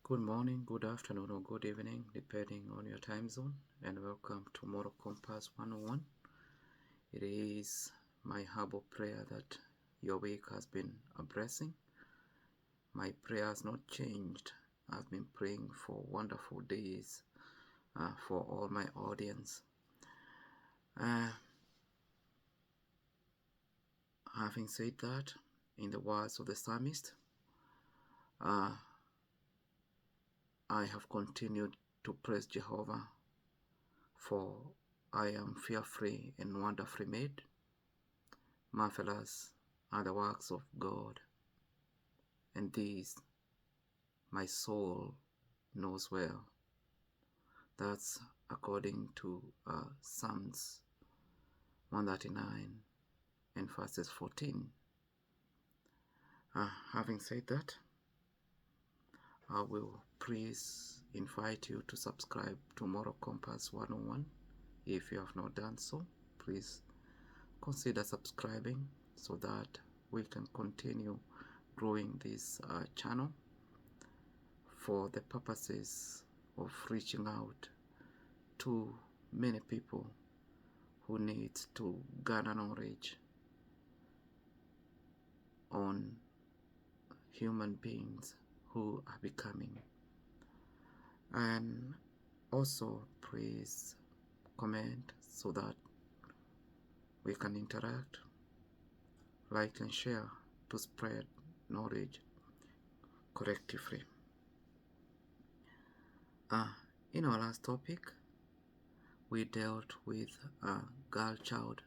Good morning, good afternoon, or good evening, depending on your time zone, and welcome to Moral Compass 101. It is my humble prayer that your week has been a blessing. My prayer has not changed. I've been praying for wonderful days for all my audience. Having said that, in the words of the psalmist, I have continued to praise Jehovah, for I am fearfully and wonderfully made. Marvelous are the works of God, and these my soul knows well. That's according to Psalms 139 and verses 14. Having said that, I will please invite you to subscribe to Moral Compass 101. If you have not done so, please consider subscribing so that we can continue growing this channel for the purposes of reaching out to many people who need to gather knowledge on human beings who are becoming. And also please comment so that we can interact, like and share to spread knowledge collectively. In our last topic, we dealt with girl-child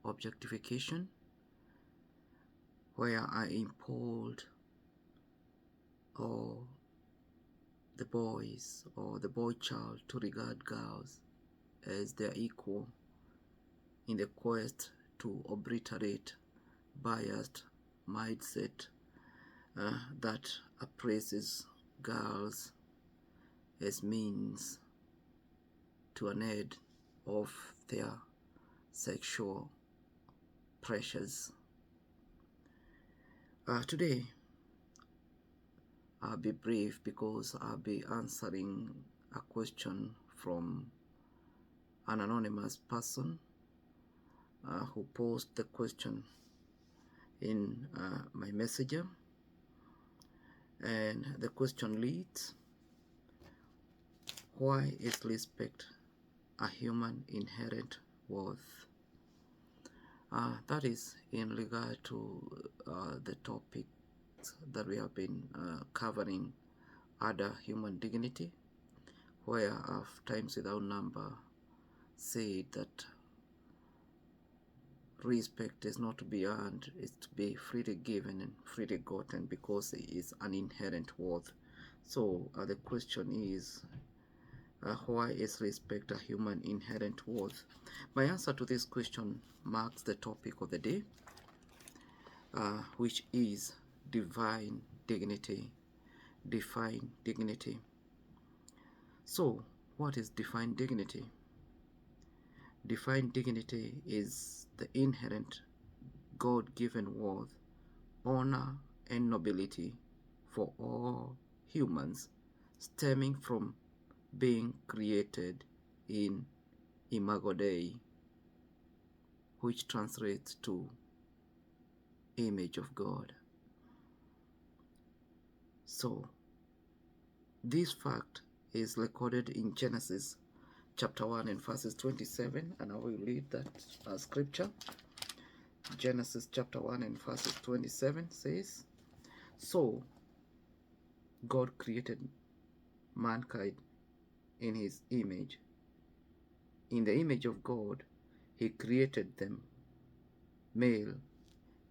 objectification, where I implored all the boys or the boy child to regard girls as their equal in the quest to obliterate biased mindset that appraises girls as means to an end of their sexual pressures. Today, I'll be brief because I'll be answering a question from an anonymous person who posed the question in my messenger. And the question reads, why is respect a human inherent worth? That is in regard to the topic that we have been covering under human dignity, where I've times without number said that respect is not to be earned, it's to be freely given and freely gotten because it is an inherent worth. So the question is, why is respect a human inherent worth? My answer to this question marks the topic of the day, which is divine dignity. Divine dignity. So, what is divine dignity? Divine dignity is the inherent God-given worth, honor, and nobility for all humans, stemming from being created in Imago Dei, which translates to image of God. So, this fact is recorded in Genesis chapter 1 and verses 27, and I will read that scripture. Genesis chapter 1 and verses 27 says, so God created mankind in his image. In the image of God, he created them, male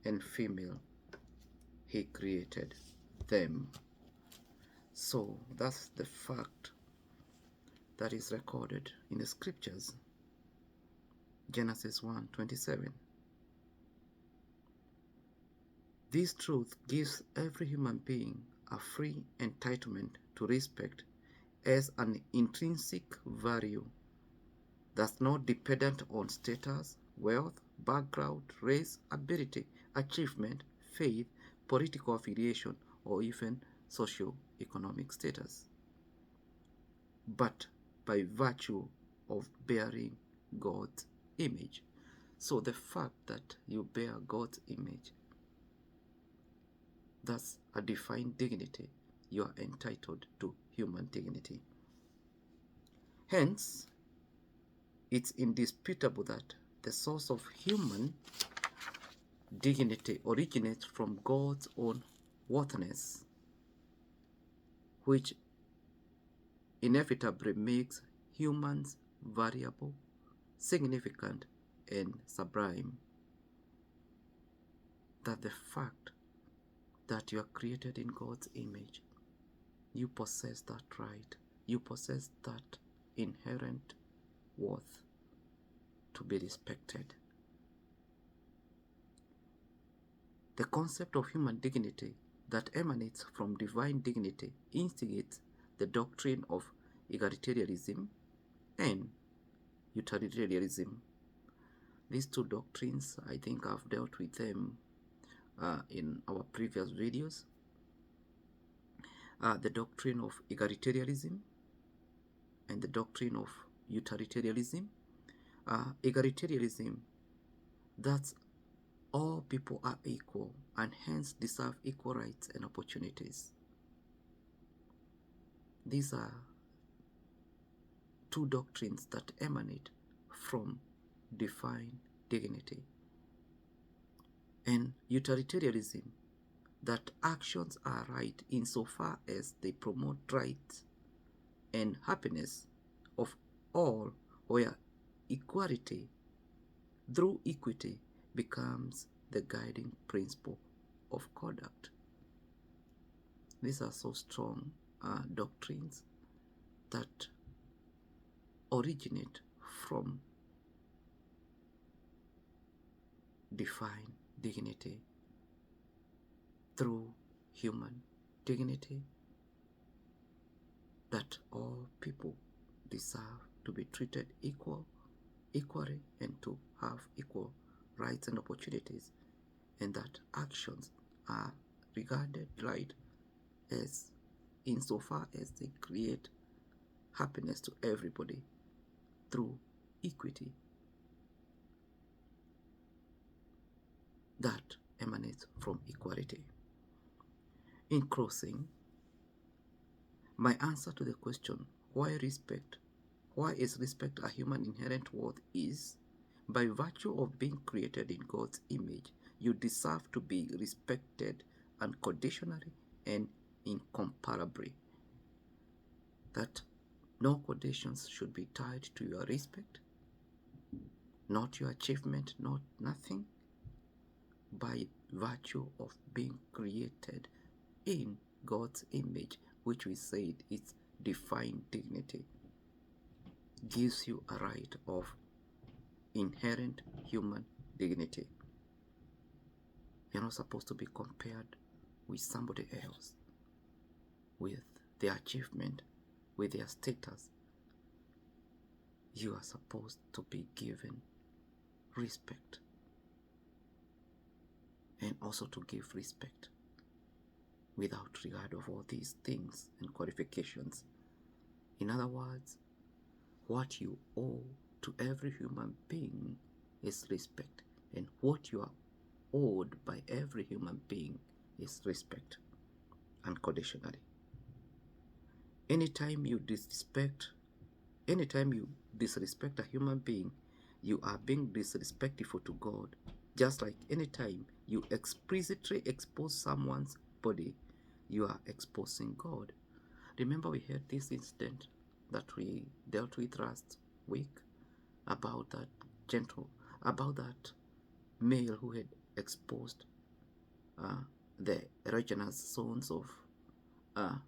and female. He created them. So that's the fact that is recorded in the scriptures. Genesis 1:27. This truth gives every human being a free entitlement to respect as an intrinsic value that's not dependent on status, wealth, background, race, ability, achievement, faith, political affiliation, or even socio-economic status, but by virtue of bearing God's image. So the fact that you bear God's image, that's a defined dignity. You are entitled to human dignity. Hence, it's indisputable that the source of human dignity originates from God's own worthiness, which inevitably makes humans variable, significant, and sublime. That the fact that you are created in God's image, you possess that right, you possess that inherent worth to be respected. The concept of human dignity that emanates from divine dignity instigates the doctrine of egalitarianism and utilitarianism. These two doctrines, I think I've dealt with them in our previous videos. The doctrine of egalitarianism and the doctrine of utilitarianism. Egalitarianism, that's all people are equal and hence deserve equal rights and opportunities. These are two doctrines that emanate from divine dignity. And utilitarianism, that actions are right insofar as they promote rights and happiness of all, where equality through equity becomes the guiding principle of conduct. These are so strong doctrines that originate from divine dignity through human dignity, that all people deserve to be treated equally and to have equal rights and opportunities, and that actions are regarded right as insofar as they create happiness to everybody through equity that emanates from equality. In closing, my answer to the question, why is respect a human inherent worth, is by virtue of being created in God's image, you deserve to be respected unconditionally and incomparably. That no conditions should be tied to your respect, not your achievement, not nothing, by virtue of being created in God's image, which we said is divine dignity, gives you a right of inherent human dignity. You're not supposed to be compared with somebody else, with their achievement, with their status. You are supposed to be given respect, and also to give respect without regard of all these things and qualifications. In other words, what you owe to every human being is respect, and what you are owed by every human being is respect unconditionally. Anytime you disrespect a human being, you are being disrespectful to God. Just like anytime you explicitly expose someone's body, you are exposing God. Remember, we had this incident that we dealt with last week about that male who had exposed the erogenous zones of her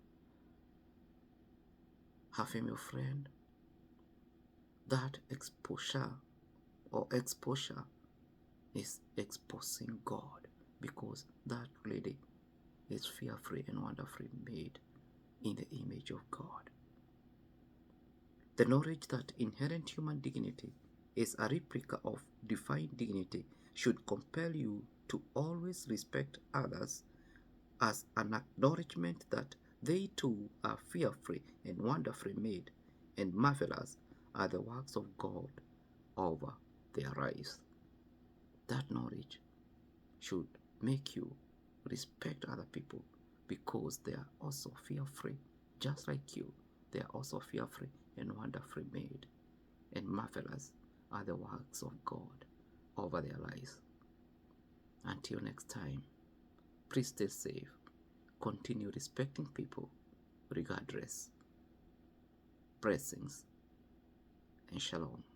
female friend. That exposure is exposing God, because that lady is fearfully and wonderfully made in the image of God. The knowledge that inherent human dignity is a replica of divine dignity should compel you to always respect others as an acknowledgement that they too are fearfully and wonderfully made, and marvelous are the works of God over their lives. That knowledge should make you respect other people because they are also fearfully, just like you. They are also fearfully and wonderfully made, and marvelous are the works of God over their lives. Until next time, please stay safe. Continue respecting people regardless. Blessings and shalom.